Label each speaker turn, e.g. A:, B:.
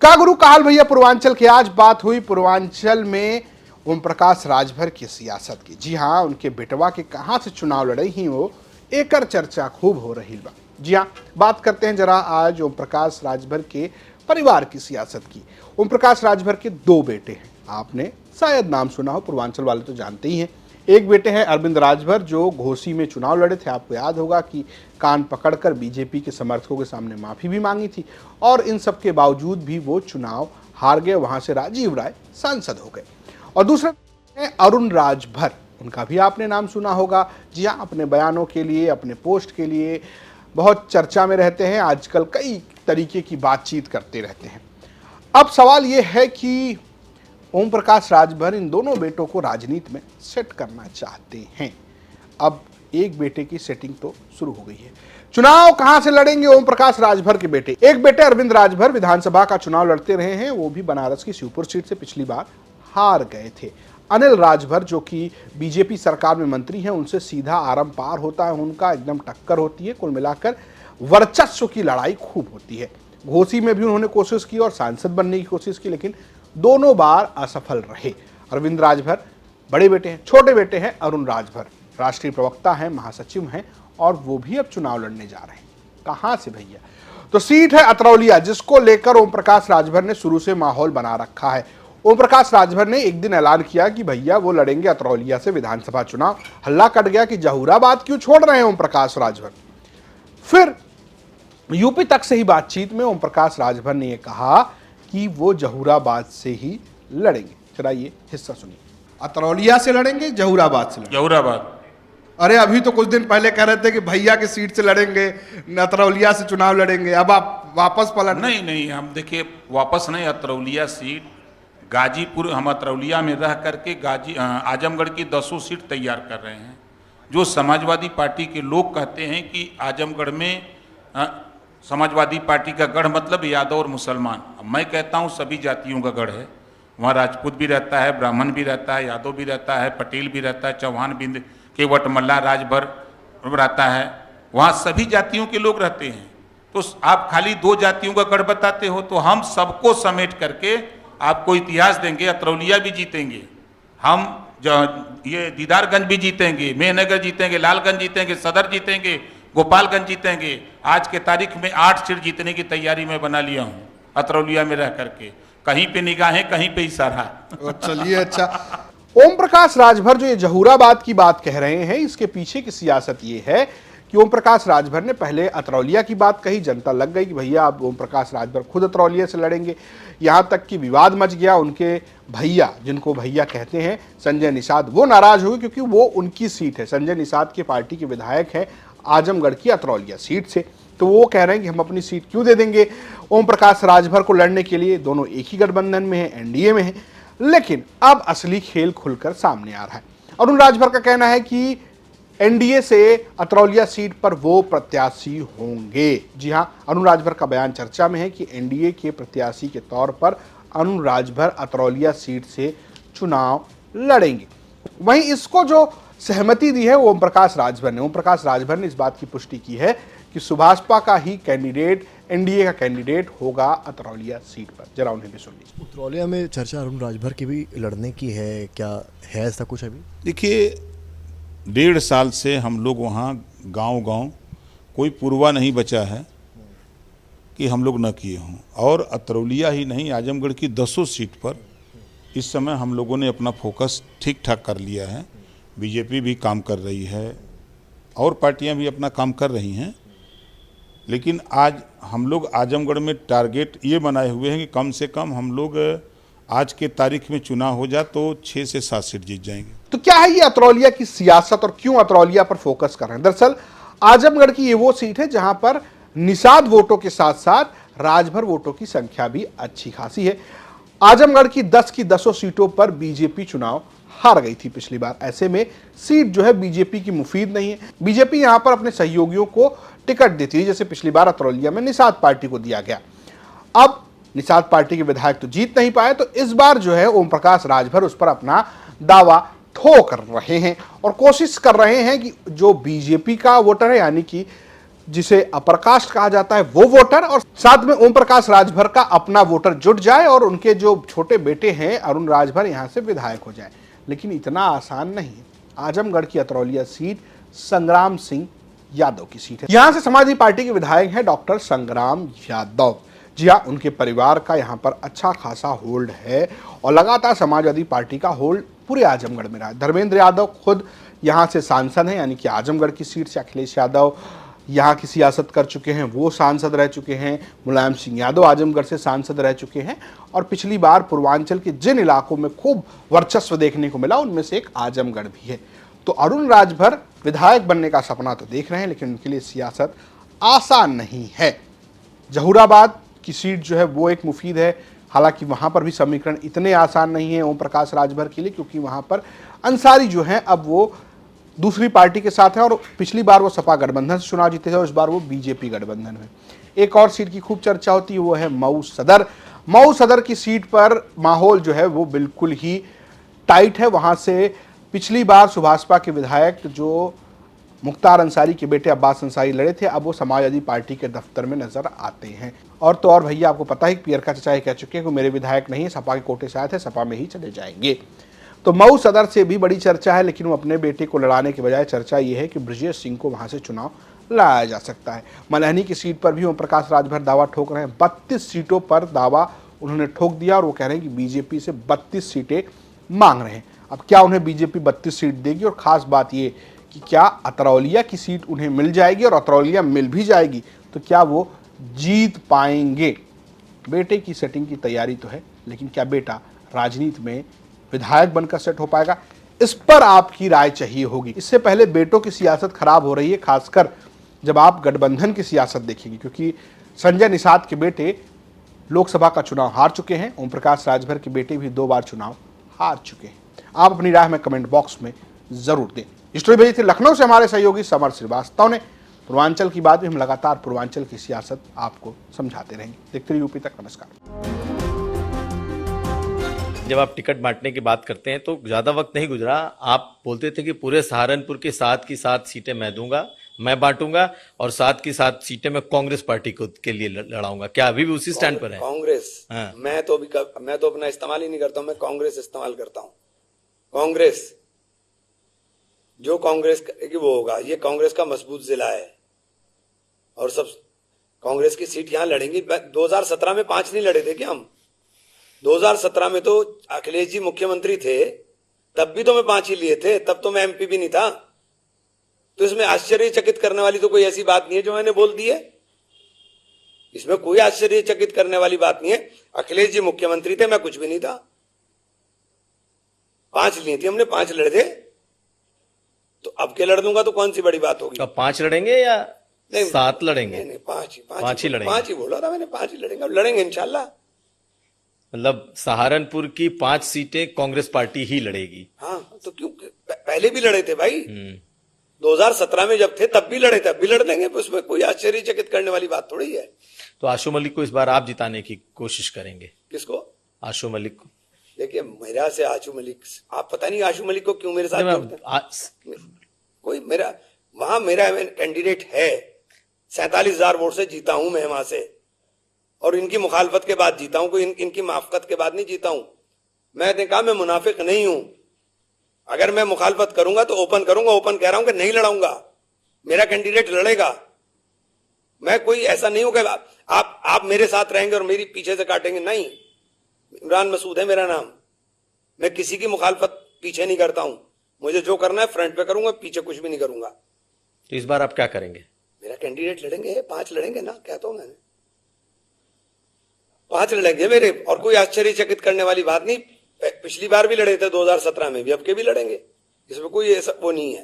A: कागुरु काल भैया पूर्वांचल की। आज बात हुई पूर्वांचल में ओम प्रकाश राजभर की सियासत की। जी हाँ, उनके बेटवा के कहां से चुनाव लड़े ही वो एकर चर्चा खूब हो रही बा। जी हाँ, बात करते हैं जरा आज ओम प्रकाश राजभर के परिवार की सियासत की। ओम प्रकाश राजभर के दो बेटे हैं, आपने शायद नाम सुना हो, पूर्वांचल वाले तो जानते ही हैं। एक बेटे हैं अरविंद राजभर जो घोसी में चुनाव लड़े थे। आपको याद होगा कि कान पकड़कर बीजेपी के समर्थकों के सामने माफी भी मांगी थी और इन सब के बावजूद भी वो चुनाव हार गए। वहां से राजीव राय सांसद हो गए। और दूसरा है अरुण राजभर, उनका भी आपने नाम सुना होगा। जी हाँ, अपने बयानों के लिए, अपने पोस्ट के लिए बहुत चर्चा में रहते हैं। आजकल कई तरीके की बातचीत करते रहते हैं। अब सवाल यह है कि ओम प्रकाश राजभर इन दोनों बेटों को राजनीति में सेट करना चाहते हैं। अब एक बेटे की सेटिंग तो शुरू हो गई है। चुनाव कहां से लड़ेंगे ओम प्रकाश राजभर के बेटे? एक बेटे अरविंद राजभर विधानसभा का चुनाव लड़ते रहे हैं, वो भी बनारस की शिवपुर सीट से पिछली बार हार गए थे। अनिल राजभर जो कि बीजेपी सरकार में मंत्री हैं, उनसे सीधा आरम पार होता है, उनका एकदम टक्कर होती है। कुल मिलाकर वर्चस्व की लड़ाई खूब होती है। घोसी में भी उन्होंने कोशिश की और सांसद बनने की कोशिश की, लेकिन दोनों बार असफल रहे। अरविंद राजभर बड़े बेटे हैं, छोटे बेटे हैं अरुण राजभर राष्ट्रीय प्रवक्ता हैं, महासचिव हैं और वो भी अब चुनाव लड़ने जा रहे हैं। कहां से भैया? तो सीट है अतरौलिया, जिसको लेकर ओम प्रकाश राजभर ने शुरू से माहौल बना रखा है। ओम प्रकाश राजभर ने एक दिन ऐलान किया कि भैया वो लड़ेंगे अतरौलिया से विधानसभा चुनाव। हल्ला कट गया कि जहूराबाद क्यों छोड़ रहे हैं ओम प्रकाश राजभर। फिर यूपी तक से ही बातचीत में ओम प्रकाश राजभर ने यह कहा कि वो जहूराबाद से ही लड़ेंगे। जरा ये हिस्सा सुनिए। अतरौलिया से लड़ेंगे, जहूराबाद से लड़ेंगे?
B: जहूराबाद।
A: अरे अभी तो कुछ दिन पहले कह रहे थे कि भैया की सीट से लड़ेंगे, अतरौलिया से चुनाव लड़ेंगे, अब आप वापस पलट?
B: नहीं, हम देखिए वापस नहीं। अतरौलिया सीट गाजीपुर, हम अतरौलिया में रह करके आजमगढ़ की 10 सीट तैयार कर रहे हैं। जो समाजवादी पार्टी के लोग कहते हैं कि आजमगढ़ में समाजवादी पार्टी का गढ़ मतलब यादव और मुसलमान, मैं कहता हूँ सभी जातियों का गढ़ है। वहाँ राजपूत भी रहता है, ब्राह्मण भी रहता है, यादव भी रहता है, पटेल भी रहता है, चौहान भी, केवट, मल्ला, राजभर रहता है। वहाँ सभी जातियों के लोग रहते हैं। तो आप खाली 2 जातियों का गढ़ बताते हो, तो हम सबको समेट करके आपको इतिहास देंगे। अतरौलिया भी जीतेंगे हम, ये दीदारगंज भी जीतेंगे, मेहनगर जीतेंगे, लालगंज जीतेंगे, सदर जीतेंगे, गोपालगंज जीतेंगे। आज के तारीख में 8 सीट जीतने की तैयारी मैं बना लिया हूँ अतरौलिया में रह करके। कहीं पे निगाहें, कहीं पे इशारा।
A: चलिए, अच्छा। ओम प्रकाश राजभर जो ये जहूराबाद की बात कह रहे हैं, इसके पीछे की सियासत ये है कि ओम प्रकाश राजभर ने पहले अतरौलिया की बात कही, जनता लग गई कि भैया अब ओम प्रकाश राजभर खुद अतरौलिया से लड़ेंगे। यहां तक कि विवाद मच गया। उनके भैया, जिनको भैया कहते हैं, संजय निषाद, वो नाराज हुए क्योंकि वो उनकी सीट है। संजय निषाद के पार्टी के विधायक हैं आजमगढ़ की अतरौलिया सीट से। तो वो कह रहे हैं कि हम अपनी सीट क्यों दे देंगे ओम प्रकाश राजभर को लड़ने के लिए। दोनों एक ही गठबंधन में है, एनडीए में है। लेकिन अब असली खेल खुलकर सामने आ रहा है। अरुण राजभर का कहना है कि एनडीए से अतरौलिया सीट पर वो प्रत्याशी होंगे। जी हां, अरुण राजभर का बयान चर्चा में है कि एनडीए के प्रत्याशी के तौर पर अरुण राजभर अतरौलिया सीट से चुनाव लड़ेंगे। वहीं इसको जो सहमति दी है ओम प्रकाश राजभर ने। ओम प्रकाश राजभर ने इस बात की पुष्टि की है कि सुभाषपा का ही कैंडिडेट, एनडीए का कैंडिडेट होगा अतरौलिया सीट पर। जरा उन्हें भी सुन लीजिए।
C: अतरौलिया में चर्चा अरुण राजभर की भी लड़ने की है, क्या है ऐसा कुछ अभी?
B: देखिए, 1.5 साल से हम लोग वहाँ गांव कोई पूर्वा नहीं बचा है कि हम लोग न किए हों। और अतरौलिया ही नहीं, आजमगढ़ की 10 सीट पर इस समय हम लोगों ने अपना फोकस ठीक ठाक कर लिया है। बीजेपी भी काम कर रही है और पार्टियां भी अपना काम कर रही हैं। लेकिन आज हम लोग आजमगढ़ में टारगेट ये बनाए हुए हैं कि कम से कम हम लोग आज के तारीख में चुनाव हो जाए तो 6 से 7 सीट जीत जाएंगे।
A: तो क्या है ये अतरौलिया की सियासत और क्यों अतरौलिया पर फोकस कर रहे हैं? दरअसल आजमगढ़ की ये वो सीट है जहां पर निषाद वोटों के साथ साथ राजभर वोटों की संख्या भी अच्छी खासी है। आजमगढ़ की 10 की 10 सीटों पर बीजेपी चुनाव हार गई थी पिछली बार। ऐसे में सीट जो है बीजेपी की मुफीद नहीं है। बीजेपी यहां पर अपने सहयोगियों को टिकट देती है, जैसे पिछली बार अतरौलिया में निषाद पार्टी को दिया गया। अब निषाद पार्टी के विधायक तो जीत नहीं पाए, तो इस बार जो है ओम प्रकाश राजभर उस पर अपना दावा ठोक रहे हैं और कोशिश कर रहे हैं कि जो बीजेपी का वोटर है, यानी कि जिसे अपर कास्ट कहा जाता है वो वोटर, और साथ में ओम प्रकाश राजभर का अपना वोटर जुट जाए और उनके जो छोटे बेटे हैं अरुण राजभर यहां से विधायक हो जाए। लेकिन इतना आसान नहीं। आजमगढ़ की अतरौलिया सीट संग्राम सिंह यादव की सीट है। यहां से समाजवादी पार्टी के विधायक हैं डॉक्टर संग्राम यादव। जी हाँ, उनके परिवार का यहां पर अच्छा खासा होल्ड है और लगातार समाजवादी पार्टी का होल्ड पूरे आजमगढ़ में रहा है। धर्मेंद्र यादव खुद यहां से सांसद हैं, यानी कि आजमगढ़ की सीट से अखिलेश यादव यहाँ की सियासत कर चुके हैं, वो सांसद रह चुके हैं। मुलायम सिंह यादव आजमगढ़ से सांसद रह चुके हैं और पिछली बार पूर्वांचल के जिन इलाकों में खूब वर्चस्व देखने को मिला उनमें से एक आजमगढ़ भी है। तो अरुण राजभर विधायक बनने का सपना तो देख रहे हैं, लेकिन उनके लिए सियासत आसान नहीं है। जहूराबाद की सीट जो है वो एक मुफीद है, हालांकि वहां पर भी समीकरण इतने आसान नहीं है ओम प्रकाश राजभर के लिए, क्योंकि वहां पर अंसारी जो है अब वो दूसरी पार्टी के साथ है और पिछली बार वो सपा गठबंधन से चुनाव जीते थे और इस बार वो बीजेपी गठबंधन में। एक और सीट की खूब चर्चा होती है, वो है मऊ सदर। मऊ सदर की सीट पर माहौल जो है वो बिल्कुल ही टाइट है। वहां से पिछली बार सुभाषपा के विधायक जो मुख्तार अंसारी के बेटे अब्बास अंसारी लड़े थे, अब वो समाजवादी पार्टी के दफ्तर में नजर आते हैं। और तो और भैया, आपको पता है कि पियरका चचा कह चुके हैं कि मेरे विधायक नहीं है, सपा के कोटे से आए थे, सपा में ही चले जाएंगे। तो मऊ सदर से भी बड़ी चर्चा है, लेकिन वो अपने बेटे को लड़ाने के बजाय चर्चा ये है कि ब्रजेश सिंह को वहां से चुनाव लाया जा सकता है। मलहनी की सीट पर भी ओम प्रकाश राजभर दावा ठोक रहे हैं। 32 सीटों पर दावा उन्होंने ठोक दिया और वो कह रहे हैं कि बीजेपी से 32 सीटें मांग रहे हैं। अब क्या उन्हें बीजेपी 32 सीट देगी, और खास बात ये कि क्या अतरौलिया की सीट उन्हें मिल जाएगी, और अतरौलिया मिल भी जाएगी तो क्या वो जीत पाएंगे। बेटे की सेटिंग की तैयारी तो है, लेकिन क्या बेटा राजनीति में विधायक बनकर सेट हो पाएगा, इस पर आपकी राय चाहिए होगी। इससे पहले बेटों की सियासत खराब हो रही है, खासकर जब आप गठबंधन की सियासत देखेंगे, क्योंकि संजय निषाद के बेटे लोकसभा का चुनाव हार चुके हैं। ओम प्रकाश राजभर के बेटे भी 2 बार चुनाव हार चुके हैं। आप अपनी राय में कमेंट बॉक्स में जरूर दें। स्टोरी भेजी थी लखनऊ से हमारे सहयोगी समर श्रीवास्तव ने। पूर्वांचल की बात भी हम लगातार पूर्वांचल की सियासत आपको समझाते रहेंगे। देखते रहिए यूपी तक। नमस्कार।
D: जब आप टिकट बांटने की बात करते हैं तो ज़्यादा वक्त नहीं गुजरा, आप बोलते थे कि पूरे सहारनपुर की 7 की 7 सीटें मैं दूंगा, मैं बांटूंगा और 7 की 7 सीटें मैं कांग्रेस पार्टी को के लिए लड़ाऊंगा। क्या अभी भी उसी स्टैंड पर है?
E: कांग्रेस?
D: हाँ।
E: मैं तो अपना इस्तेमाल ही नहीं करता हूं, मैं कांग्रेस इस्तेमाल करता हूं। कांग्रेस जो कांग्रेस की वो होगा, ये कांग्रेस का मजबूत जिला है और सब कांग्रेस की सीट यहां लड़ेंगी। 2017 में 5 नहीं लड़े थे क्या हम? 2017 में तो अखिलेश जी मुख्यमंत्री थे, तब भी तो मैं 5 ही लिए थे, तब तो मैं एमपी भी नहीं था। तो इसमें आश्चर्यचकित करने वाली तो कोई ऐसी बात नहीं है जो मैंने बोल दी है। इसमें कोई आश्चर्यचकित करने वाली बात नहीं है। अखिलेश जी मुख्यमंत्री थे, मैं कुछ भी नहीं था। 5 लिए थे हमने, 5 लड़े थे, तो अब के लड़ दूंगा तो कौन सी बड़ी बात होगी?
D: तो 5 लड़ेंगे या 7 लड़ेंगे?
E: नहीं, 5
D: ही लड़ेंगे।
E: 5 ही बोला था मैंने, 5 ही लड़ेंगे। अब लड़ेंगे इंशाल्लाह।
D: मतलब सहारनपुर की 5 सीटें कांग्रेस पार्टी ही लड़ेगी।
E: हाँ, तो क्यों? पहले भी लड़े थे भाई। 2017 में जब थे तब भी लड़े थे, अब भी लड़ लेंगे। उसमें कोई आश्चर्यचकित करने वाली बात थोड़ी है।
D: तो आशु मलिक को इस बार आप जिताने की कोशिश करेंगे?
E: किसको?
D: आशु मलिक को।
E: देखिए, मेरा से आशु मलिक, आप पता नहीं आशु मलिक को क्यों मेरे साथ जोड़ते हैं। कोई मेरा वहां मेरा कैंडिडेट है, 47,000 वोट से जीता हूं मैं वहां से, और इनकी मुखालफत के बाद जीता हूं, कोई इनकी माफकत के बाद नहीं जीता हूं। मैंने कहा मैं मुनाफिक नहीं हूं। अगर मैं मुखालफत करूंगा तो ओपन करूंगा, ओपन कह रहा हूं कि नहीं लड़ाऊंगा, मेरा कैंडिडेट लड़ेगा। मैं कोई ऐसा नहीं हूं कि आप मेरे साथ रहेंगे और मेरी पीछे से काटेंगे, नहीं। इमरान मसूद है मेरा नाम। मैं किसी की मुखालफत पीछे नहीं करता हूं। मुझे जो करना है फ्रंट पे करूंगा, पीछे कुछ भी नहीं करूंगा।
D: तो इस बार आप क्या करेंगे?
E: मेरा कैंडिडेट लड़ेंगे, 5 लड़ेंगे ना, कहता हूं मैंने, 5 लड़ेंगे मेरे, और कोई आश्चर्यचकित करने वाली बात नहीं। पिछली बार भी लड़े थे 2017 में भी, अब के भी लड़ेंगे। इसमें कोई ऐसा वो नहीं है।